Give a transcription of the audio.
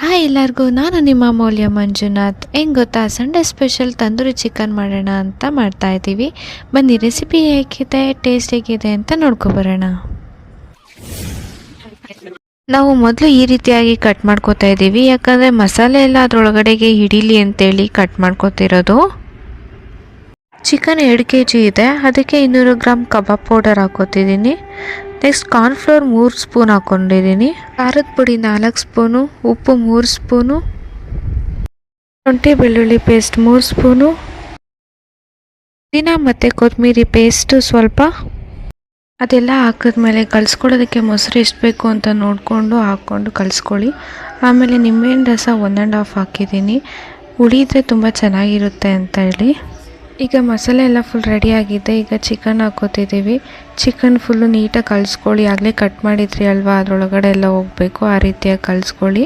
Hi ಎಲ್ಲರಿಗೂ, ನಾನು ನಿಮ್ಮ ಮೌಲ್ಯ ಮಂಜುನಾಥ್. ಹೆಂಗೆ ಗೊತ್ತಾ, ಸಂಡೇ ಸ್ಪೆಷಲ್ ತಂದೂರಿ ಚಿಕನ್ ಮಾಡೋಣ ಅಂತ ಮಾಡ್ತಾ ಇದ್ದೀವಿ. ಬನ್ನಿ ರೆಸಿಪಿ ಹೇಗಿದೆ, ಟೇಸ್ಟ್ ಹೇಗಿದೆ ಅಂತ ನೋಡ್ಕೊಬರೋಣ. ನಾವು ಮೊದಲು ಈ ರೀತಿಯಾಗಿ ಕಟ್ ಮಾಡ್ಕೋತಾ ಇದ್ದೀವಿ, ಯಾಕಂದರೆ ಮಸಾಲೆ ಎಲ್ಲ ಅದರೊಳಗಡೆಗೆ ಹಿಡೀಲಿ ಅಂತೇಳಿ ಕಟ್ ಮಾಡ್ಕೋತಿರೋದು. ಚಿಕನ್ 2 kg ಇದೆ, ಅದಕ್ಕೆ 200 ಗ್ರಾಮ್ ಕಬಾಬ್ ಪೌಡರ್ ಹಾಕೋತಿದ್ದೀನಿ. ನೆಕ್ಸ್ಟ್ ಕಾರ್ನ್ಫ್ಲೋರ್ 3 ಸ್ಪೂನ್ ಹಾಕ್ಕೊಂಡಿದ್ದೀನಿ. ಖಾರದ ಪುಡಿ 4 ಸ್ಪೂನು, ಉಪ್ಪು 3 ಸ್ಪೂನು, ಶುಂಠಿ ಬೆಳ್ಳುಳ್ಳಿ ಪೇಸ್ಟ್ 3 ಸ್ಪೂನು, ಪುದೀನ ಮತ್ತು ಕೊತ್ತಂಬರಿ ಪೇಸ್ಟು ಸ್ವಲ್ಪ. ಅದೆಲ್ಲ ಹಾಕಿದ್ಮೇಲೆ ಕಲಿಸ್ಕೊಳ್ಳೋದಕ್ಕೆ ಮೊಸರು ಎಷ್ಟು ಬೇಕು ಅಂತ ನೋಡಿಕೊಂಡು ಹಾಕ್ಕೊಂಡು ಕಲಿಸ್ಕೊಳ್ಳಿ. ಆಮೇಲೆ ನಿಂಬೆಹಣ್ಣು ರಸ 1.5 ಹಾಕಿದ್ದೀನಿ, ಉಳಿದ್ರೆ ತುಂಬ ಚೆನ್ನಾಗಿರುತ್ತೆ ಅಂತ ಹೇಳಿ. ಈಗ ಮಸಾಲೆ ಎಲ್ಲ ಫುಲ್ ರೆಡಿಯಾಗಿದೆ. ಈಗ ಚಿಕನ್ ಹಾಕೋತಿದ್ದೀವಿ. ಚಿಕನ್ ಫುಲ್ಲು ನೀಟಾಗಿ ಕಲಿಸ್ಕೊಳ್ಳಿ. ಆಗಲೇ ಕಟ್ ಮಾಡಿದ್ರಿ ಅಲ್ವಾ, ಅದರೊಳಗಡೆ ಎಲ್ಲ ಹೋಗಬೇಕು, ಆ ರೀತಿಯಾಗಿ ಕಲಿಸ್ಕೊಳ್ಳಿ.